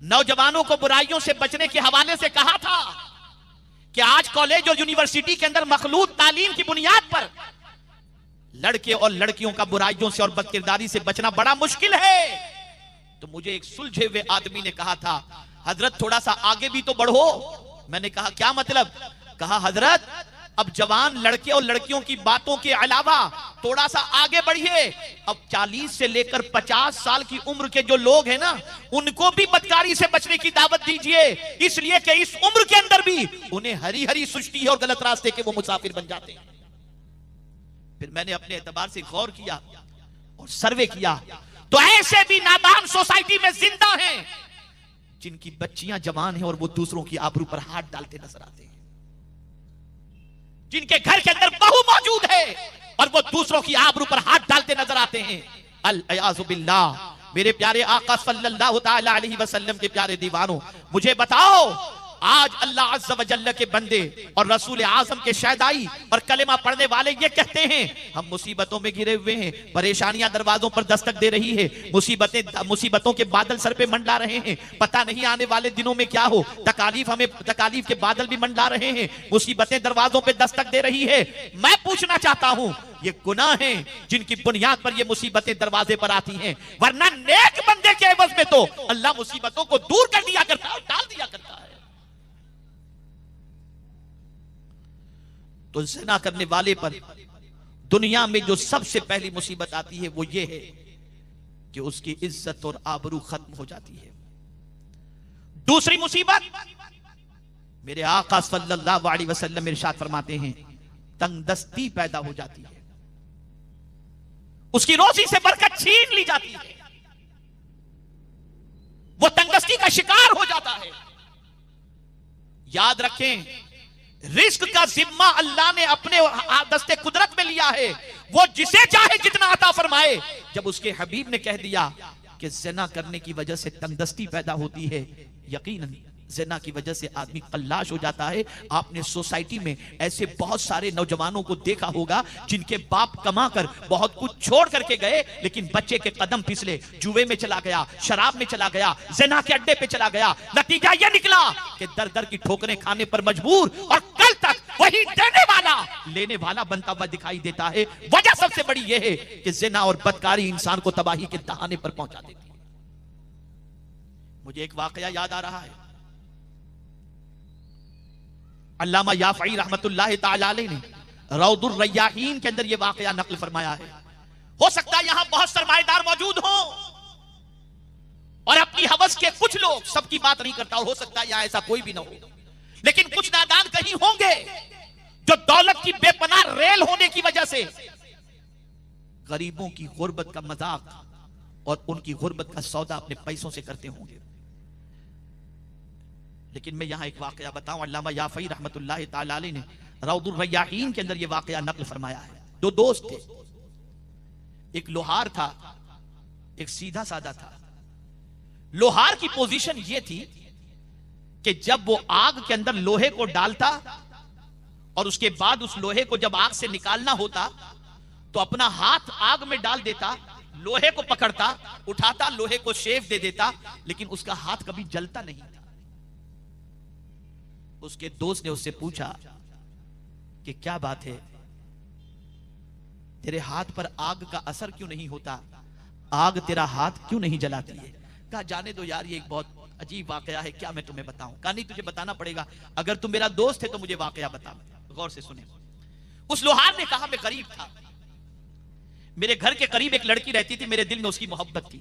नौजवानों को बुराइयों से बचने के हवाले से कहा था कि आज कॉलेज और यूनिवर्सिटी के अंदर मखलूत तालीम की बुनियाद पर लड़के और लड़कियों का बुराइयों से और बदकिरदारी से बचना बड़ा मुश्किल है। तो मुझे एक सुलझे हुए आदमी ने कहा था, हजरत थोड़ा सा आगे भी तो बढ़ो। मैंने कहा क्या मतलब? कहा हजरत अब जवान लड़के और लड़कियों की बातों के अलावा थोड़ा सा आगे बढ़िए। अब 40 से लेकर 50 साल की उम्र के जो लोग हैं ना, उनको भी बदकारी से बचने की दावत दीजिए, इसलिए कि इस उम्र के अंदर भी उन्हें हरी हरी सृष्टि है और गलत रास्ते के वो मुसाफिर बन जाते हैं। फिर मैंने अपने एतबार से गौर किया और सर्वे किया, तो ऐसे भी नादान सोसाइटी में जिंदा हैं जिनकी बच्चियां जवान हैं और वो दूसरों की आबरू पर हाथ डालते नजर आते हैं, जिनके घर के अंदर बहू मौजूद है और वो दूसरों की आबरू पर हाथ डालते नजर आते हैं। अल-अयाज़ु बिल्लाह। मेरे प्यारे आका सल्लल्लाहु ताला अलैहि वसल्लम के प्यारे दीवानों, मुझे बताओ आज अल्लाह अज़्ज़ा व जल्ल के बंदे और रसूल आज़म के शहदाई और कलेमा पढ़ने वाले ये कहते हैं हम मुसीबतों में घिरे हुए हैं, परेशानियां दरवाजों पर दस्तक दे रही है, मुसीबतों के बादल सर पे मंडला रहे हैं, पता नहीं आने वाले दिनों में क्या हो, तकालीफ के बादल भी मंडला रहे हैं, मुसीबतें दरवाजों पे दस्तक दे रही है। मैं पूछना चाहता हूं, ये गुनाह हैं जिनकी बुनियाद पर ये मुसीबतें दरवाजे पर आती हैं, वरना नेक बंदे के एवज में तो अल्लाह मुसीबतों को दूर कर दिया करता है, टाल दिया करता है। तो ज़िना करने वाले पर दुनिया में जो सबसे पहली मुसीबत आती है वो ये है कि उसकी इज्जत और आबरू खत्म हो जाती है। दूसरी मुसीबत, मेरे आका सल्लल्लाहु अलैहि वसल्लम इरशाद फरमाते हैं, तंगदस्ती पैदा हो जाती है, उसकी रोजी से बरकत छीन ली जाती है, वो तंगदस्ती का शिकार हो जाता है। याद रखें, रिस्क का जिम्मा अल्लाह ने अपने दस्ते कुदरत में लिया है, वो जिसे चाहे जितना अता फरमाए। जब उसके हबीब ने कह दिया कि ज़िना करने की वजह से तंगदस्ती पैदा होती है, यकीनन ज़िना की वजह से आदमी कल्लाश हो जाता है। आपने सोसाइटी में ऐसे बहुत सारे नौजवानों को देखा होगा जिनके बाप कमाकर बहुत कुछ छोड़ करके गए, लेकिन बच्चे के कदम फिसले, जुए में चला गया, शराब में चला गया, ज़िना के अड्डे पे चला गया। नतीजा यह निकला कि दर दर की ठोकरें खाने पर मजबूर, और कल तक वही देने वाला लेने वाला बनता हुआ दिखाई देता है। वजह सबसे बड़ी यह है कि ज़िना और बदकारी इंसान को तबाही के दहाने पर पहुंचा देती है। मुझे एक वाकया याद आ रहा है, अल्लामा याफ़ई रहमतुल्लाह ताला अलैह ने रौदुर रय्याहीन के अंदर यह वाकया नकल फरमाया है। हो सकता है यहां बहुत सरमाएदार मौजूद हो और अपनी हवस के कुछ लोग, सबकी बात नहीं करता, और हो सकता है यहां ऐसा कोई भी ना हो, लेकिन कुछ नादान कहीं होंगे जो दौलत की बेपनाह रेल होने की वजह से गरीबों की गुर्बत का मजाक और उनकी गुर्बत का सौदा अपने पैसों से करते होंगे। लेकिन मैं यहां एक वाकया बताऊं, अल्लामा याफ़ई रहमतुल्लाह ताला अलैह ने रौदुर रय्याहीन के अंदर यह वाकया नकल फरमाया है। दो दोस्त थे, एक लोहार था, एक सीधा साधा था। लोहार की पोजीशन यह थी कि जब वो आग के अंदर लोहे को डालता और उसके बाद उस लोहे को जब आग से निकालना होता तो अपना हाथ आग में डाल देता, लोहे को पकड़ता, उठाता, लोहे को शेव दे देता, लेकिन उसका हाथ कभी जलता नहीं था। उसके दोस्त ने उससे पूछा कि क्या बात है, तेरे हाथ पर आग का असर क्यों नहीं होता, आग तेरा हाथ क्यों नहीं जलाती है? कहा जाने दो यार, ये एक बहुत अजीब वाकया है, क्या मैं तुम्हें बताऊं? कहा नहीं, तुझे बताना पड़ेगा, अगर तुम मेरा दोस्त है तो मुझे वाकया बता। गौर से सुने। उस लोहार ने कहा, मैं गरीब था, मेरे घर के करीब एक लड़की रहती थी, मेरे दिल में उसकी मोहब्बत थी,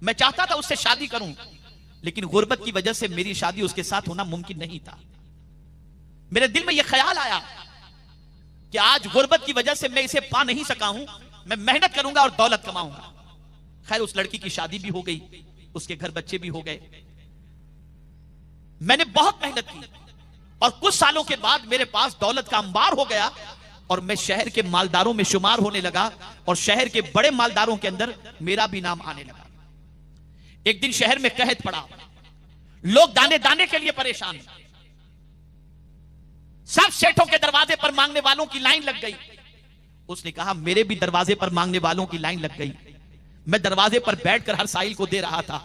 मैं चाहता था उससे शादी करूं, लेकिन गुर्बत की वजह से मेरी शादी उसके साथ होना मुमकिन नहीं था। मेरे दिल में यह ख्याल आया कि आज गुर्बत की वजह से मैं इसे पा नहीं सका हूं, मैं मेहनत करूंगा और दौलत कमाऊंगा। खैर उस लड़की की शादी भी हो गई, उसके घर बच्चे भी हो गए। मैंने बहुत मेहनत की और कुछ सालों के बाद मेरे पास दौलत का अंबार हो गया और मैं शहर के मालदारों में शुमार होने लगा और शहर के बड़े मालदारों के अंदर मेरा भी नाम आने लगा। एक दिन शहर में कहत पड़ा, लोग दाने दाने के लिए परेशान, सब सेठों के दरवाजे पर मांगने वालों की लाइन लग गई। उसने कहा मेरे भी दरवाजे पर मांगने वालों की लाइन लग गई। मैं दरवाजे पर बैठकर हर साइल को दे रहा था।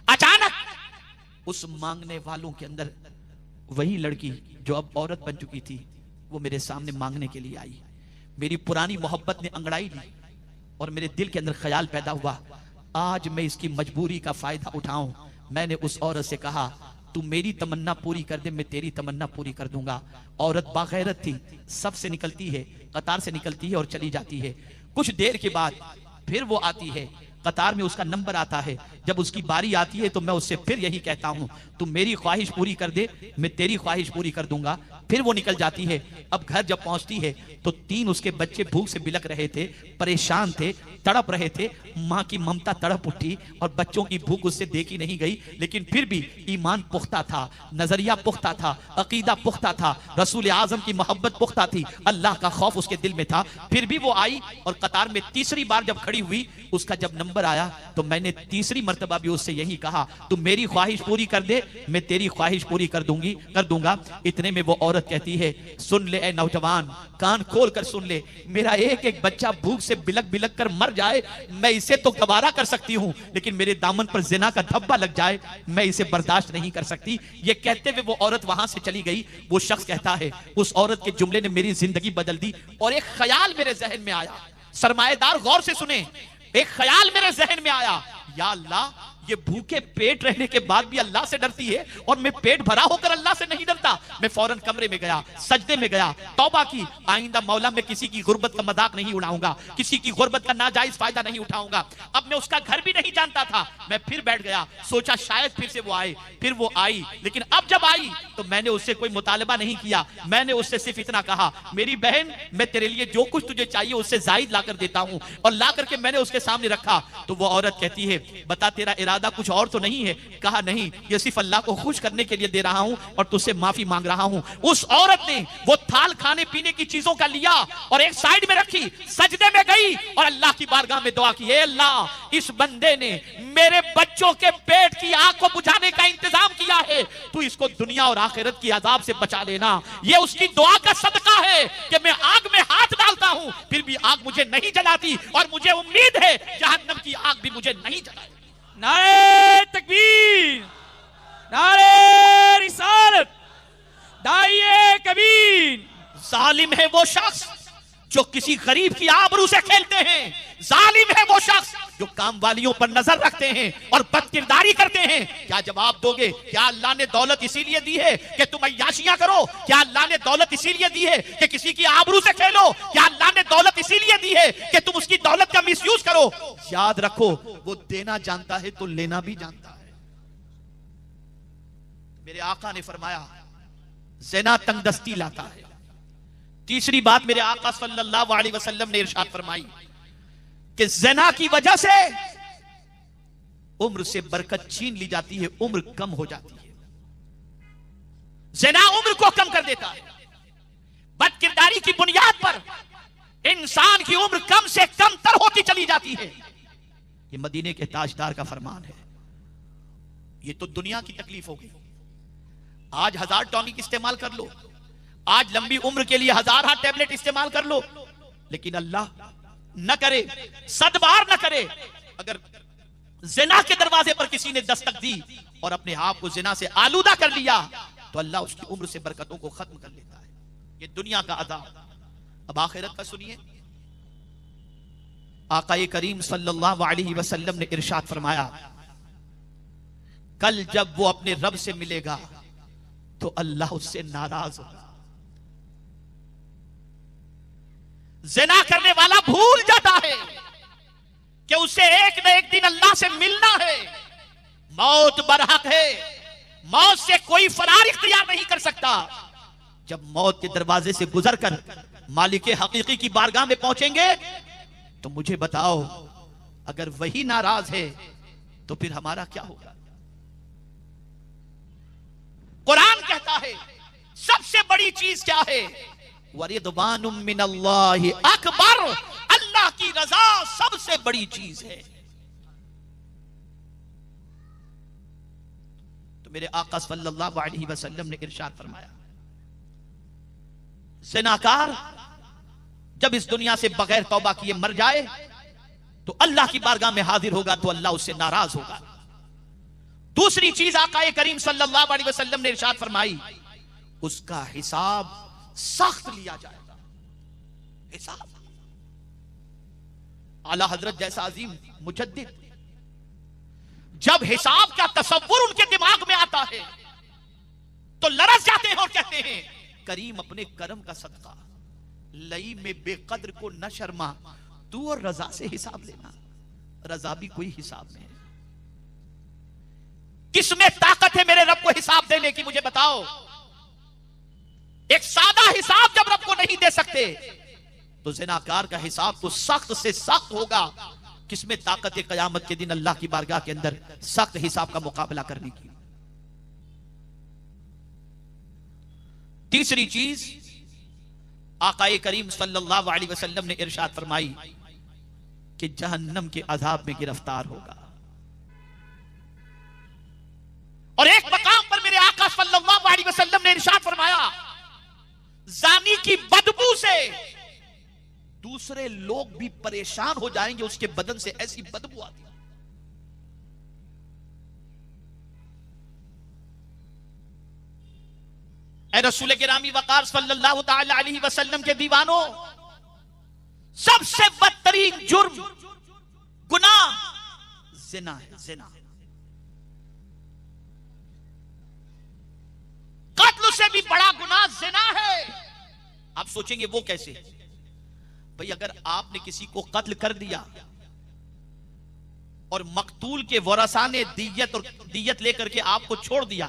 अचानक उस मांगने वालों के अंदर वही लड़की जो अब औरत बन चुकी थी, वो मेरे सामने मांगने के लिए आई। मेरी पुरानी मोहब्बत ने अंगड़ाई ली और मेरे दिल के अंदर ख्याल पैदा हुआ, आज मैं इसकी मजबूरी का फायदा उठाऊं। मैंने उस औरत से कहा, तू मेरी तमन्ना पूरी कर दे, मैं तेरी तमन्ना पूरी कर दूंगा। औरत बागैरत थी, सबसे निकलती है, कतार से निकलती है और चली जाती है। कुछ देर के बाद फिर वो आती है, कतार में उसका नंबर आता है। जब उसकी बारी आती है तो मैं उससे फिर यही कहता हूं, तू मेरी ख्वाहिश पूरी कर दे, मैं तेरी ख्वाहिश पूरी कर दूंगा। फिर वो निकल जाती है। अब घर जब पहुंचती है तो 3 उसके बच्चे भूख से बिलक रहे थे, परेशान थे, तड़प रहे थे। माँ की ममता तड़प उठी और बच्चों की भूख उससे देखी नहीं गई, लेकिन फिर भी ईमान पुख्ता था, नजरिया पुख्ता था, अकीदा पुख्ता था, रसूल आजम की मोहब्बत पुख्ता थी, अल्लाह का खौफ उसके दिल में था। फिर भी वो आई और कतार में तीसरी बार जब खड़ी हुई, उसका जब नंबर आया तो मैंने तीसरी मर्तबा भी उससे यही कहा, तू मेरी ख्वाहिश पूरी कर दे, मैं तेरी ख्वाहिश पूरी कर दूंगा। इतने में वो औरत कहती है, सुन ले ए नौजवान, कान खोल कर सुन ले, मेरा एक एक बच्चा भूख से बिलक बिलक कर मर जाए, मैं इसे तो गवारा कर सकती हूँ, लेकिन मेरे दामन पर जिना का धब्बा लग जाए, मैं इसे बर्दाश्त नहीं कर सकती। ये कहते हुए वो औरत वहां से चली गई। वो शख्स कहता है, उस औरत के जुमले ने मेरी जिंदगी बदल दी और एक ख्याल मेरे जहन में आया। सरमाएदार गौर से सुने, एक ख्याल मेरे जहन में आया, या अल्लाह, ये भूखे पेट रहने के बाद भी अल्लाह से डरती है और मैं पेट भरा होकर अल्लाह से नहीं डरता। मैं फौरन कमरे में गया, सजदे में गया, तौबा की, आइंदा मौला मैं किसी की गुर्बत का मजाक नहीं उड़ाऊंगा, किसी की गुर्बत का नाजायज फायदा नहीं उठाऊंगा। अब मैं उसका घर भी नहीं जानता था। मैं फिर बैठ गया, सोचा शायद फिर से वो आए। फिर वो आई, लेकिन अब जब आई तो मैंने उससे कोई मुतालबा नहीं किया। मैंने उससे सिर्फ इतना कहा, मेरी बहन, मैं तेरे लिए जो कुछ तुझे चाहिए उससे जायद लाकर देता हूं, और ला करके मैंने उसके सामने रखा। तो वो औरत कहती है, बता तेरा इरादा कुछ और तो नहीं है? कहा नहीं, ये सिर्फ अल्लाह को खुश करने के लिए दे रहा हूं और तुझसे माफी मांग रहा हूं। उस औरत ने वो थाल खाने पीने की चीजों का लिया और एक साइड में रखी, सजदे में गई और अल्लाह की बारगाह में दुआ की, ए अल्लाह, इस बंदे ने मेरे बच्चों के पेट की आग को बुझाने का इंतजाम किया है, तू इसको दुनिया और आखिरत की अजाब से बचा लेना। ये उसकी दुआ का सदका है कि मैं आग में हाथ डालता हूं फिर भी आग मुझे नहीं जलाती, और मुझे उम्मीद है जहन्नम की आग भी मुझे नहीं जलाती। नारे तकबीर, नारे रिसालत, दाइए कबीर। जालिम है वो शख्स जो किसी गरीब की आबरू से खेलते हैं, जालिम है वो शख्स जो काम वालियों पर नजर रखते हैं और बदकिरदारी करते हैं। क्या जवाब दोगे? क्या अल्लाह ने दौलत इसीलिए दी है कि तुम अय्याशियां करो? क्या अल्लाह ने दौलत इसीलिए दी है कि किसी की आबरू से खेलो? क्या अल्लाह ने दौलत इसीलिए दी है कि तुम उसकी दौलत का मिसयूज करो? याद रखो, वो देना जानता है तो लेना भी जानता है। मेरे आका ने फरमाया, ज़िना तंगदस्ती लाता है। तीसरी बात मेरे आका सल्लल्लाहु अलैहि वसल्लम ने इरशाद फरमाई कि ज़िना की वजह से उम्र से बरकत छीन ली जाती है, उम्र कम हो जाती है। ज़िना उम्र को कम कर देता है। बदकिरदारी की बुनियाद पर इंसान की उम्र कम से कम तर होती चली जाती है। ये मदीने के ताजदार का फरमान है। ये तो दुनिया की तकलीफ हो गई। आज 1000 टॉनिक इस्तेमाल कर लो, आज लंबी उम्र के लिए 1000 टैबलेट इस्तेमाल कर लो, लेकिन अल्लाह न करे, सदबार न करे, अगर जिना के दरवाजे पर किसी ने दस्तक दी और अपने आप को जिना से आलूदा कर लिया तो अल्लाह उसकी उम्र से बरकतों को खत्म कर लेता है। ये दुनिया का अज़ाब। अब आखिरत का सुनिए। आक़ाए करीम सल्लल्लाहु अलैहि वसल्लम ने इरशाद फरमाया, कल जब वो अपने रब से मिलेगा तो अल्लाह उससे नाराज होगा। ज़िना करने वाला भूल जाता है कि उसे एक न एक दिन अल्लाह से मिलना है। मौत बरहक है, मौत से कोई फरार इख्तियार नहीं कर सकता। जब मौत के दरवाजे से गुजरकर मालिक हकीकी की बारगाह में पहुंचेंगे तो मुझे बताओ, अगर वही नाराज है तो फिर हमारा क्या होगा? कुरान कहता है सबसे बड़ी चीज क्या है? वरिदवानुम मिनल्लाहि अकबर, अल्लाह की रजा सबसे बड़ी चीज है। तो मेरे आका सल्लल्लाहु अलैहि वसल्लम ने इरशाद फरमाया, ज़िनाकार जब इस दुनिया से बगैर तौबा किए मर जाए तो अल्लाह की बारगाह में हाजिर होगा तो अल्लाह उससे नाराज होगा। दूसरी चीज आका करीम सल्लल्लाहु अलैहि वसल्लम ने इरशाद फरमाई, उसका हिसाब सख्त लिया जाएगा। हिसाब। आला हजरत जैसा अजीम मुजद्दिद जब हिसाब का तसव्वुर उनके दिमाग में आता है तो लरस जाते हैं और कहते हैं, करीम अपने करम का सदका लई में बेकद्र को न शर्मा, तू और रजा से हिसाब लेना। रजा भी कोई हिसाब नहीं है। किसमें ताकत है मेरे रब को हिसाब देने की, मुझे बताओ। एक सादा हिसाब जब रब को नहीं दे सकते तो ज़िनाकार का हिसाब तो सख्त से सख्त होगा। किसमें ताकत है कयामत के दिन अल्लाह की बारगाह के अंदर सख्त हिसाब का मुकाबला करने की। तीसरी चीज आकाए करीम सल्लल्लाहु अलैहि वसल्लम ने इरशाद फरमाई कि जहन्नम के अजाब में गिरफ्तार होगा। और एक मकाम पर मेरे आका सल्लल्लाहु अलैहि वसल्लम ने इरशाद फरमाया, जानी की बदबू से दूसरे लोग भी परेशान हो जाएंगे, उसके बदन से ऐसी बदबू आती है। ऐ रसूल गिरामी वकार सल्लल्लाहु ताला अलैहि वसल्लम के दीवानों, सबसे बदतरीन जुर्म गुनाह जिना है। जिना कत्ल से भी बड़ा गुनाह जिना है। आप सोचेंगे वो कैसे? भाई अगर आपने किसी को कत्ल कर दिया और मकतूल के वरसा ने दियत लेकर के आपको छोड़ दिया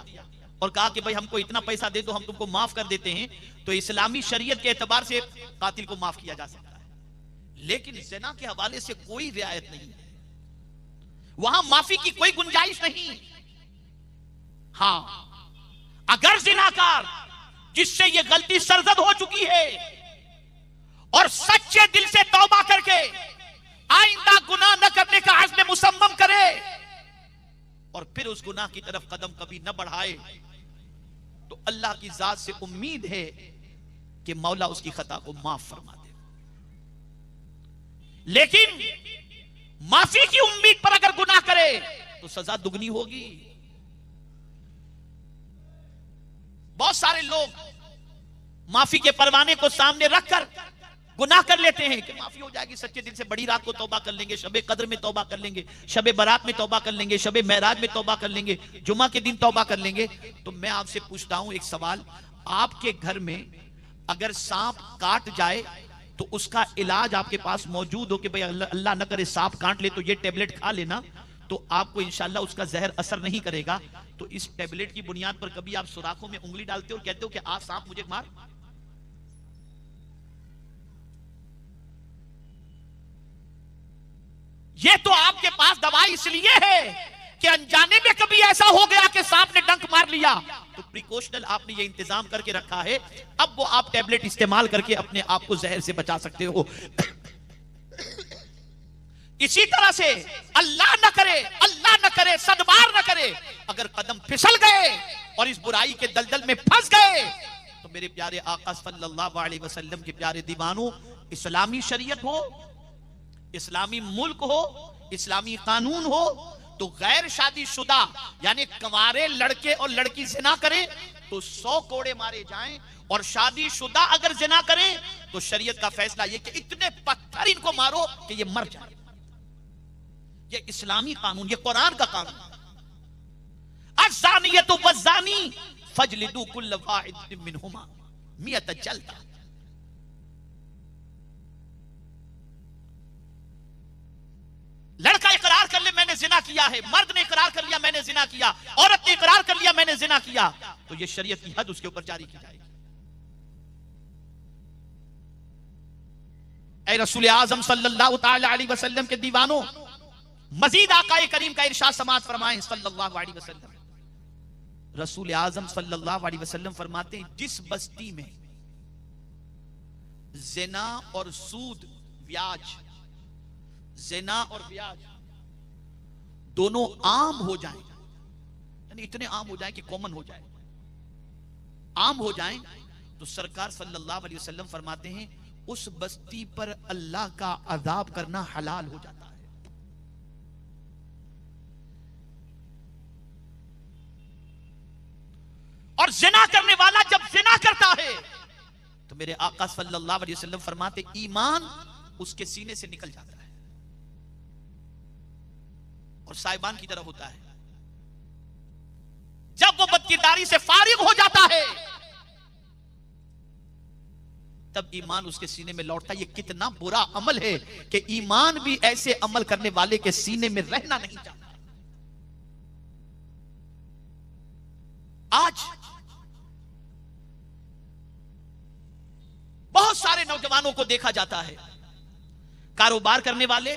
और कहा कि भाई हमको इतना पैसा दे दो, हम तुमको माफ कर देते हैं, तो इस्लामी शरीयत के एतबार से कातिल को माफ किया जा सकता है। लेकिन ज़िना के हवाले से कोई रियायत नहीं है, वहां माफी की कोई गुंजाइश नहीं। हां, अगर ज़िनाकार जिससे ये गलती सरजद हो चुकी है और सच्चे दिल से तौबा करके आइंदा गुनाह न करने का अज़्म मुसम्मम करे और फिर उस गुनाह की तरफ कदम कभी न बढ़ाए, तो अल्लाह की जात से उम्मीद है कि मौला उसकी खता को माफ फरमा दे। लेकिन माफी की उम्मीद पर अगर गुनाह करे तो सजा दुगनी होगी। बहुत सारे लोग माफी के परवाने को सामने रखकर गुनाह कर लेते हैं कि माफी हो जाएगी, सच्चे दिल से बड़ी रात को तौबा कर लेंगे, शबे कद्र में तौबा कर लेंगे, शबे बारात में तौबा कर लेंगे, शबे मेराज में तौबा कर लेंगे, जुमा के दिन तौबा कर लेंगे। तो मैं आपसे पूछता हूं एक सवाल, आपके घर में अगर सांप काट जाए तो उसका इलाज आपके पास मौजूद हो कि भाई अल्लाह न करे सांप काट ले तो ये टेबलेट खा लेना, तो आपको इंशाल्लाह उसका जहर असर नहीं करेगा, तो इस टेबलेट की बुनियाद पर कभी आप सुराखों में उंगली डालते हो और कहते हो कि आज सांप मुझे मार? ये तो आपके पास दवाई इसलिए है कि अनजाने में कभी ऐसा हो गया कि सांप ने डंक मार लिया, तो प्रिकॉशनल आपने ये इंतजाम करके रखा है, अब वो आप टेबलेट इस्तेमाल करके अपने आप को जहर से बचा सकते हो। इसी तरह से अल्लाह न करे सदबार न करे, अगर कदम फिसल गए और इस बुराई के दलदल में फंस गए, तो मेरे प्यारे आका सल्लल्लाहु अलैहि वसल्लम के प्यारे दीवानों, इस्लामी शरीयत हो, इस्लामी मुल्क हो, इस्लामी कानून हो, तो गैर शादीशुदा यानी कंवारे लड़के और लड़की जिना करें तो 100 कोड़े मारे जाएं, और शादीशुदा अगर जिना करें तो शरीयत का फैसला ये कि इतने पत्थर इनको मारो कि ये मर जाए। ये इस्लामी कानून, ये कुरान का कानून। अज़्ज़ानियतु वज़्ज़ानी फजलिदू कुल्ल वाहिदिन मिनहुमा मियत जल्दा। लड़का इकरार कर ले मैंने जिना किया है, मर्द ने इकरार कर लिया मैंने जिना किया, औरत ने इकरार कर लिया मैंने जिना किया, तो ये शरीयत की हद उसके ऊपर जारी की जाएगी। ऐ रसूल आजम सल्लल्लाहु ताला अलैहि वसल्लम के दीवानों, मजीद आकाए करीम का इरशाद समाअत फरमाएं सल्लल्लाहु अलैहि वसल्लम। रसूल आजम सल्लल्लाहु अलैहि वसल्लम फरमाते हैं, जिस बस्ती में जिना और सूद ब्याज, जिना और ब्याज दोनों आम हो जाएं, यानी इतने आम हो जाएं कि कॉमन हो जाए, आम हो जाएं, तो सरकार सल्लल्लाहु अलैहि वसल्लम फरमाते हैं उस बस्ती पर अल्लाह का अजाब करना हलाल हो जाता है। और जिना करने वाला जब जिना करता है तो मेरे आका सल्लल्लाहु अलैहि वसल्लम फरमाते ईमान उसके सीने से निकल जाता है और साइबान की तरह होता है। जब वो बदकिरदारी से फारिग हो जाता है तब ईमान उसके सीने में लौटता है। ये कितना बुरा अमल है कि ईमान भी ऐसे अमल करने वाले के सीने में रहना नहीं चाहता। आज बहुत सारे नौजवानों को देखा जाता है कारोबार करने वाले,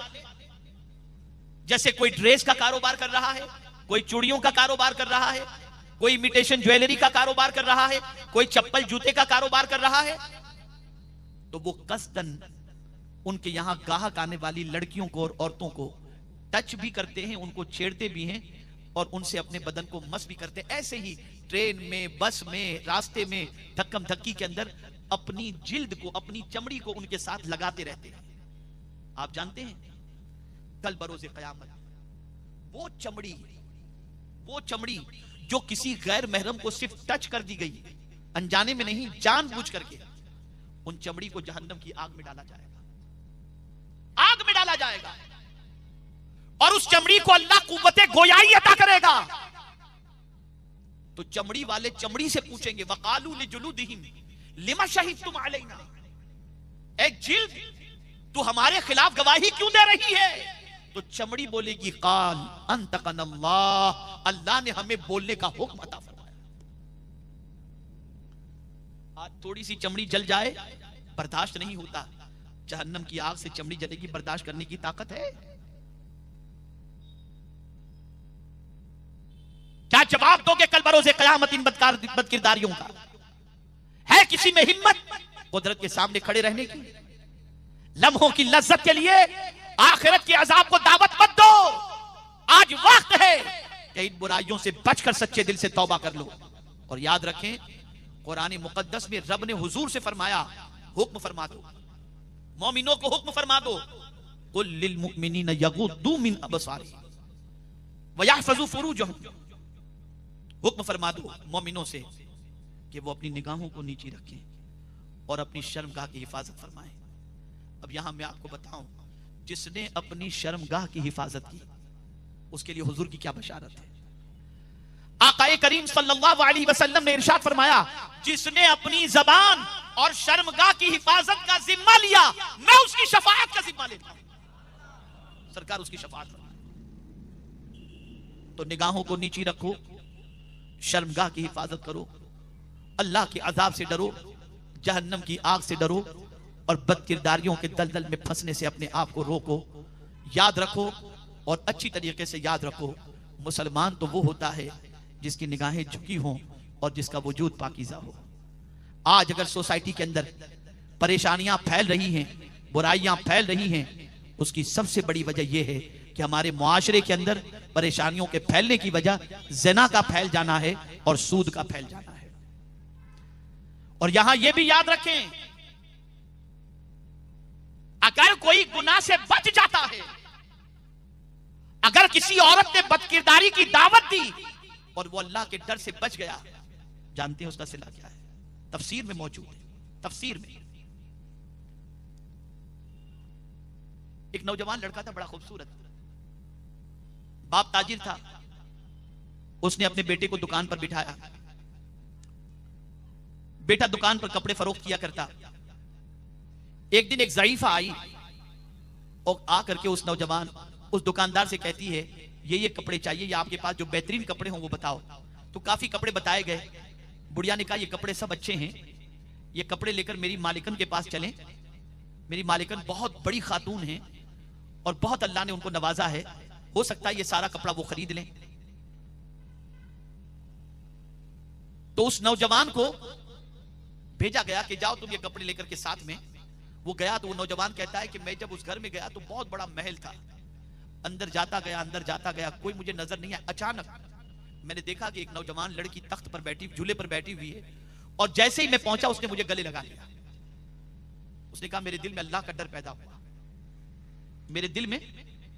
जैसे कोई ड्रेस का कारोबार कर रहा है, कोई चूड़ियों का कारोबार कर रहा है, कोई इमिटेशन ज्वेलरी का कारोबार कर रहा है, कोई चप्पल जूते का कारोबार कर रहा है, तो वो कसदन उनके यहां गाहक आने वाली लड़कियों को और औरतों को टच भी करते हैं, उनको छेड़ते भी हैं और उनसे अपने बदन को मस भी करते हैं। ऐसे ही ट्रेन में, बस में, रास्ते में, धक्कम धक्की के अंदर अपनी जिल्द को, अपनी चमड़ी को उनके साथ लगाते रहते हैं। आप जानते हैं कल बरोज़े क़यामत वो चमड़ी जो किसी गैर महरम को सिर्फ टच कर दी गई, अनजाने में नहीं, जानबूझ करके, उन चमड़ी को जहन्नम की आग में डाला जाएगा और उस चमड़ी को अल्लाह कुव्वते गोयाई अता करेगा। तो चमड़ी वाले चमड़ी से पूछेंगे वकालू लिजुलूदिहिम लिमा शहीदतुम अलैना, ए जिल्द तू हमारे खिलाफ गवाही क्यों दे रही है? तो चमड़ी बोलेगी काल अंतकनल्लाह, अल्लाह ने हमें बोलने का हुक्म अता फरमाया। आज थोड़ी सी चमड़ी जल जाए बर्दाश्त नहीं होता, जहन्नम की आग से चमड़ी जलेगी, बर्दाश्त करने की ताकत है? क्या जवाब दोगे कल बरोज़े क़यामत इन बदकिरदारियों का? है किसी में हिम्मत कुदरत के सामने खड़े रहने की? लम्हों की लज्जत के लिए आखिरत के अजाब को दावत मत दो। आज वक्त है कि इन बुराइयों से बचकर सच्चे दिल से तौबा कर लो। और याद रखें कुरान मुकद्दस में रब ने हुजूर से फरमाया, हुक्म फरमा दो, मोमिनों को हुक्म फरमा दो, कुल लिल मुमिनीना यगुद्दू मिन अबसारिहिम व यहफज़ू फुरूजहुम, हुक्म फरमा दो मोमिनों से कि वो अपनी निगाहों को नीचे रखें और अपनी शर्मगाह की हिफाजत फरमाएं। अब यहां मैं आपको बताऊं, जिसने अपनी शर्मगाह की हिफाजत की उसके लिए हुजूर की क्या बशारत है। आकाए करीम सल्लल्लाहु अलैहि वसल्लम ने इरशाद फरमाया, जिसने अपनी जबान और शर्मगाह की हिफाजत का जिम्मा लिया, मैं उसकी शफाअत का जिम्मा लेता हूं। सरकार उसकी शफाअत फरमाए। तो निगाहों को नीचे रखो, शर्मगाह की हिफाजत करो, अल्लाह के अजाब से डरो, जहन्नम की आग से डरो और बदकिरदारियों के दलदल में फंसने से अपने आप को रोको। याद रखो और अच्छी तरीके से याद रखो, मुसलमान तो वो होता है जिसकी निगाहें झुकी हों और जिसका वजूद पाकीज़ा हो। आज अगर सोसाइटी के अंदर परेशानियां फैल रही हैं, बुराइयां फैल रही हैं, उसकी सबसे बड़ी वजह यह है कि हमारे मुआशरे के अंदर परेशानियों के फैलने की वजह ज़िना का फैल जाना है और सूद का फैल जाना है। और यहां यह भी याद रखें, अगर कोई गुनाह से बच जाता है, अगर किसी औरत ने बदकिरदारी की दावत दी और वो अल्लाह के डर से बच गया, जानते हैं उसका सिला क्या है? तफसीर में मौजूद है। तफसीर में एक नौजवान लड़का था, बड़ा खूबसूरत, बाप ताजिर था, उसने अपने बेटे को दुकान पर बिठाया। बेटा दुकान पर कपड़े फरोख्त किया करता। एक दिन एक ज़ईफा आई और आकर के उस नौजवान उस दुकानदार से कहती है, ये कपड़े चाहिए, या आपके पास जो बेहतरीन कपड़े हों वो बताओ। तो काफी कपड़े बताए गए। बुढ़िया ने कहा ये कपड़े सब अच्छे हैं, ये कपड़े लेकर मेरी मालिकन के पास चलें, मेरी मालिकन बहुत बड़ी खातून है और बहुत अल्लाह ने उनको नवाजा है, हो सकता है ये सारा कपड़ा वो खरीद लें। तो उस नौजवान को भेजा गया कि जाओ तुम ये कपड़े लेकर के साथ में। वो गया तो वो नौजवान कहता है कि मैं जब उस घर में गया तो बहुत बड़ा महल था, अंदर जाता गया, कोई मुझे नजर नहीं आया। अचानक मैंने देखा कि एक नौजवान लड़की तख्त पर बैठी, झूले पर बैठी हुई है, और जैसे ही मैं पहुंचा उसने मुझे गले लगा लिया। उसने कहा मेरे दिल में अल्लाह का डर पैदा हुआ, मेरे दिल में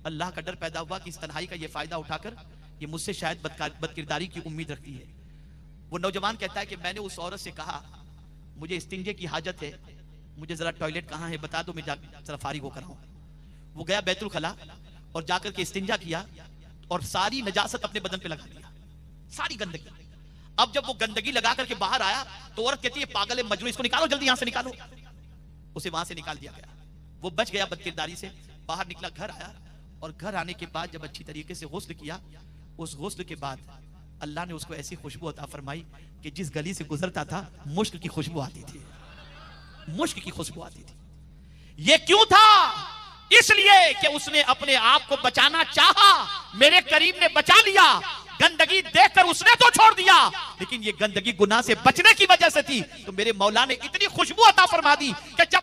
अल्लाह का डर पैदा हुआ कि इस तन्हाई का ये फायदा उठाकर ये मुझसे शायद बदकिरदारी की उम्मीद रखती है। वो नौजवान कहता है कि मैंने उस औरत से कहा मुझे इस्तिंजे की हाजत है, मुझे जरा टॉयलेट कहाँ है बता दो, मैं जरा फारिग होकर आऊं। वो गया बैतुल खला और जाकर के इस्तिंजा किया और सारी नजासत अपने बदन पे लगा दिया, सारी गंदगी। अब जब वो गंदगी लगा करके बाहर आया तो औरत कहती है पागल है मजनू, इसको निकालो जल्दी यहां से निकालो। उसे वहां से निकाल दिया गया, वो बच गया बदकिरदारी से, बाहर निकला, घर आया और घर आने के बाद जब अच्छी तरीके से गुस्ल किया, उस गुस्ल के बाद अल्लाह ने उसको ऐसी खुशबू अता फरमाई कि जिस गली से गुजरता था मुश्क की खुशबू आती थी, मुश्क की खुशबू आती थी। ये क्यों था? इसलिए कि उसने अपने आप को बचाना चाहा, मेरे करीम ने बचा लिया। गंदगी देखकर उसने तो छोड़ दिया, लेकिन ये गंदगी गुनाह से बचने की वजह से थी, तो मेरे मौला ने इतनी खुशबू अता फरमा दी कि जब